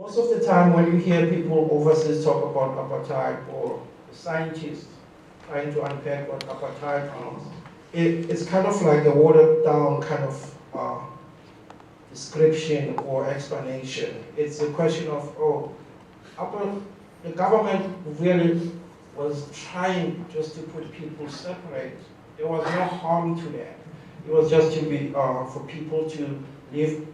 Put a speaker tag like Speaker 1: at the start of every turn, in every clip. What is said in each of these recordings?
Speaker 1: Most of the time when you hear people overseas talk about apartheid or scientists trying to unpack what apartheid is, it's kind of like a watered down kind of description or explanation. It's a question of, the government really was trying just to put people separate. There was no harm to that. It was just to be for people to live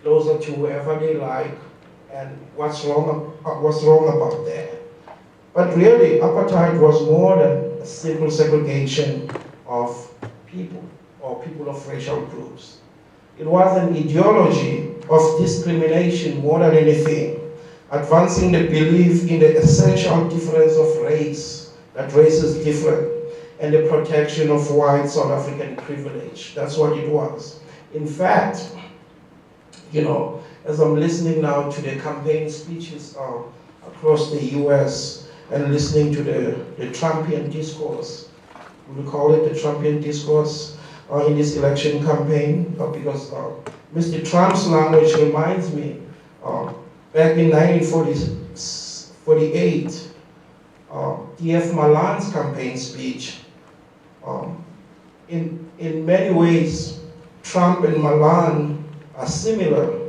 Speaker 1: closer to whoever they like, and what's wrong about that. But really, apartheid was more than a simple segregation of people or people of racial groups. It was an ideology of discrimination more than anything, advancing the belief in the essential difference of race, that race is different, and the protection of white South African privilege. That's what it was. In fact, as I'm listening now to the campaign speeches across the US and listening to the Trumpian discourse, we call it the Trumpian discourse in this election campaign, because Mr. Trump's language reminds me, back in 1948, D.F. Malan's campaign speech. In many ways, Trump and Malan are similar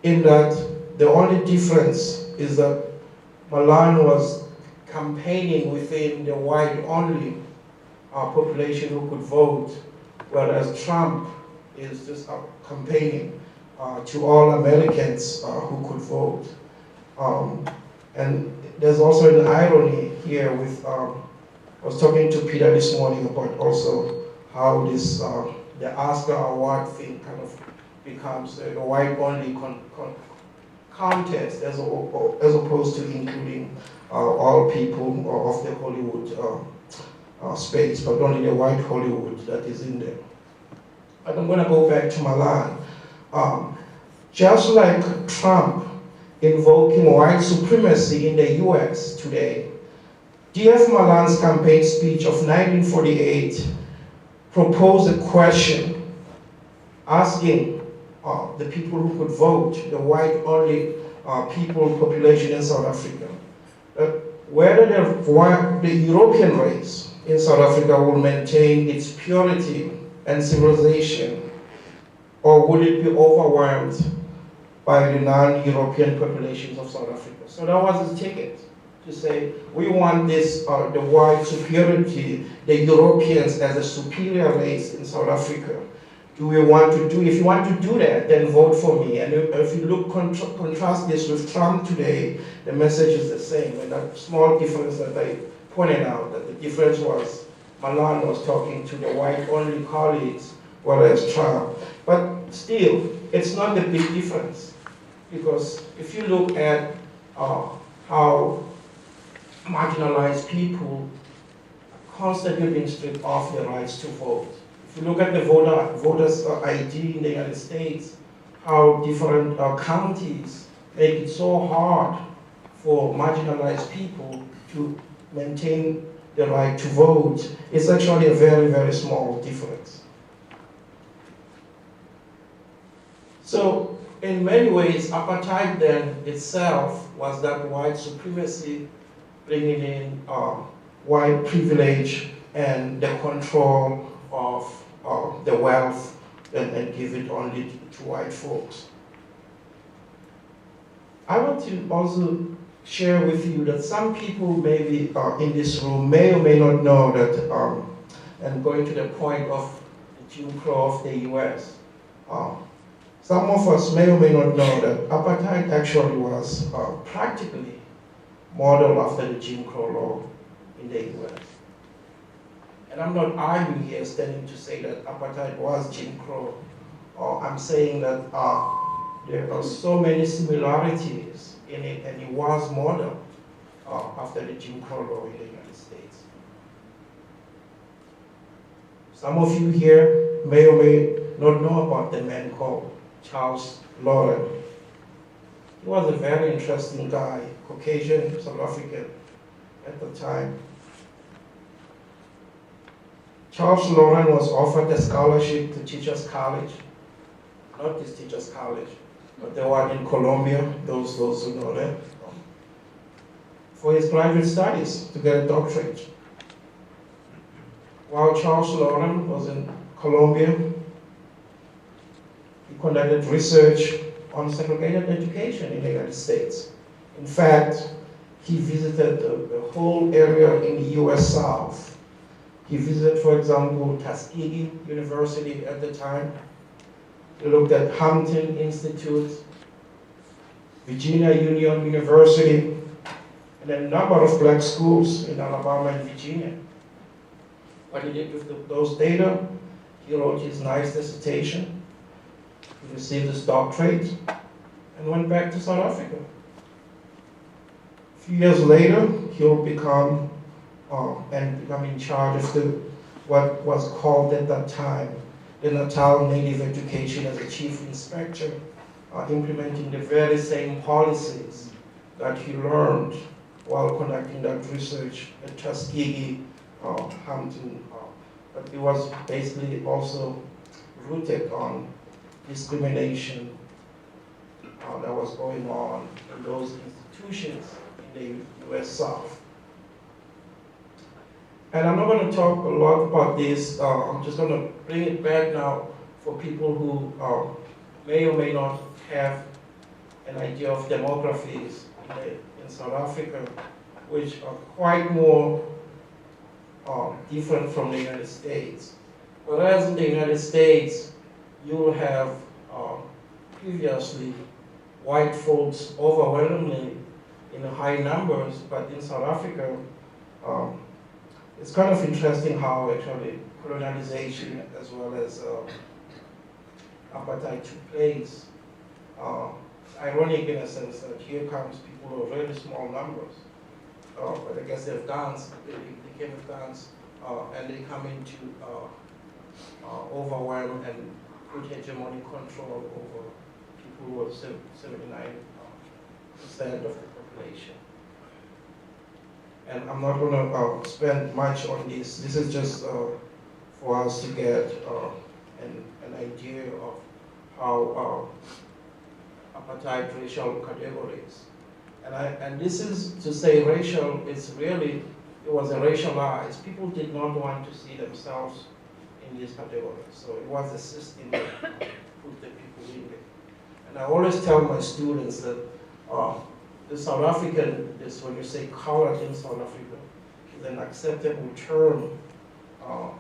Speaker 1: in that the only difference is that Malan was campaigning within the white-only population who could vote, whereas Trump is just campaigning to all Americans who could vote. And there's also an irony here with, I was talking to Peter this morning about also how this, the Oscar award thing kind of becomes a white-only contest as opposed to including all people of the Hollywood space, but only the white Hollywood that is in there. But I'm going to go back to Malan. Just like Trump invoking white supremacy in the US today, D.F. Malan's campaign speech of 1948 proposed a question asking the people who could vote, the white-only people population in South Africa, whether the European race in South Africa will maintain its purity and civilization, or will it be overwhelmed by the non-European populations of South Africa. So that was his ticket, to say, we want this, the white superiority, the Europeans as a superior race in South Africa. Do we want to do, if you want to do that, then vote for me. And if you look, contrast this with Trump today, the message is the same. And that small difference that I pointed out, that the difference was Malan was talking to the white-only colleagues, whereas Trump. But still, it's not a big difference. Because if you look at how marginalized people constantly being stripped of their rights to vote. If you look at the voters' ID in the United States, how different counties make it so hard for marginalized people to maintain the right to vote, it's actually a very, very small difference. So, in many ways, apartheid then itself was that white supremacy, bringing in white privilege and the control of the wealth and give it only to white folks. I want to also share with you that some people maybe in this room may or may not know that, and going to the point of the Jim Crow of the US, some of us may or may not know that apartheid actually was practically modeled after the Jim Crow law in the US. And I'm not arguing here standing to say that apartheid was Jim Crow. I'm saying that there are so many similarities in it, and it was modeled after the Jim Crow law in the United States. Some of you here may or may not know about the man called Charles Lauren. He was a very interesting guy, Caucasian, South African at the time. Charles Lauren was offered a scholarship to Teachers College, not this Teachers College, but the one in Colombia, those who know that, for his graduate studies to get a doctorate. While Charles Lauren was in Colombia, he conducted research on segregated education in the United States. In fact, he visited the whole area in the US South. He visited, for example, Tuskegee University at the time. He looked at Hampton Institute, Virginia Union University, and a number of black schools in Alabama and Virginia. What he did with those data, he wrote his nice dissertation, he received his doctorate, and went back to South Africa. A few years later, he'll become in charge of what was called at that time the Natal Native Education as a chief inspector, implementing the very same policies that he learned while conducting that research at Tuskegee, Hampton. But it was basically also rooted on discrimination that was going on in those institutions in the US South. And I'm not going to talk a lot about this. I'm just going to bring it back now for people who may or may not have an idea of demographies in South Africa, which are quite more different from the United States. Whereas in the United States, you will have previously white folks overwhelmingly in high numbers, but in South Africa, it's kind of interesting how actually colonialization as well as apartheid took place. Ironic in a sense that here comes people of very small numbers, but I guess they've danced, they became a dance, and they come into overwhelm and put hegemonic control over people who are 79% of the population. And I'm not going to spend much on this. This is just for us to get an idea of how apartheid racial categories. And this is to say racial, it was a racialized. People did not want to see themselves in these categories. So it was a system that put the people in there. And I always tell my students that the South African, when you say colored in South Africa, is an acceptable term.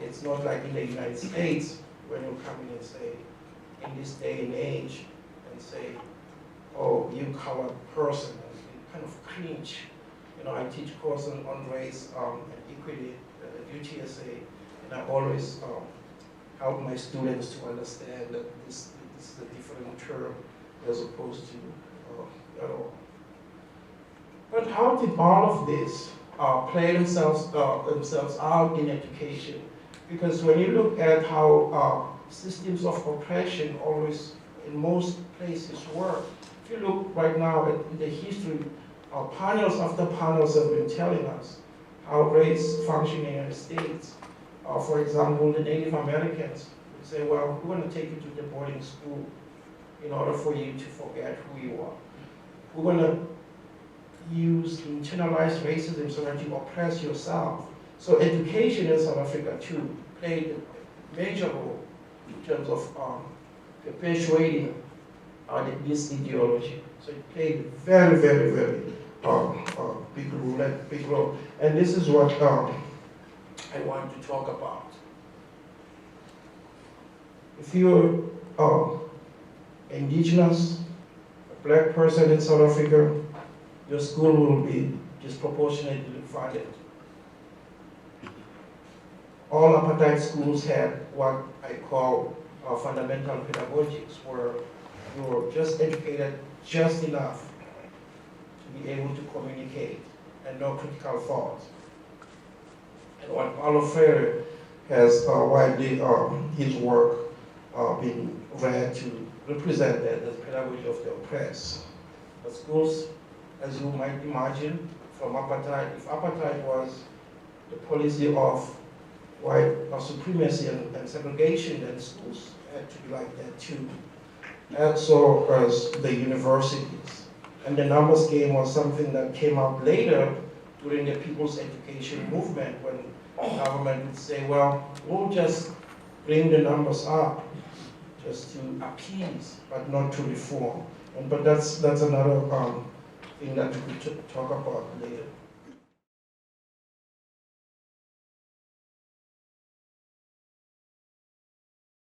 Speaker 1: It's not like in the United States when you come in and say, in this day and age, and say, oh, you colored person, and you kind of cringe. You know, I teach course on race and equity at UTSA, and I always help my students to understand that this is a different term as opposed to at all. But how did all of this play themselves out in education? Because when you look at how systems of oppression always, in most places, work, if you look right now at the history, panels after panels have been telling us how race functions in the United States. For example, the Native Americans would say, well, we're going to take you to the boarding school in order for you to forget who you are. We're going to use internalized racism so that you oppress yourself. So education in South Africa too played a major role in terms of perpetuating this ideology. So it played a very, very, very big role. And this is what I want to talk about. If you're indigenous, a black person in South Africa, your school will be disproportionately funded. All apartheid schools had what I call fundamental pedagogics, where you were just educated just enough to be able to communicate and no critical thought. And what Paulo Freire has widely, his work been read to represent that as pedagogy of the oppressed. The schools, as you might imagine, from apartheid, if apartheid was the policy of white supremacy and segregation, then schools had to be like that too. and so as the universities. And the numbers game was something that came out later during the people's education movement, when the government would say, well, we'll just bring the numbers up just to appease, but not to reform. But that's another thing that we could talk about later.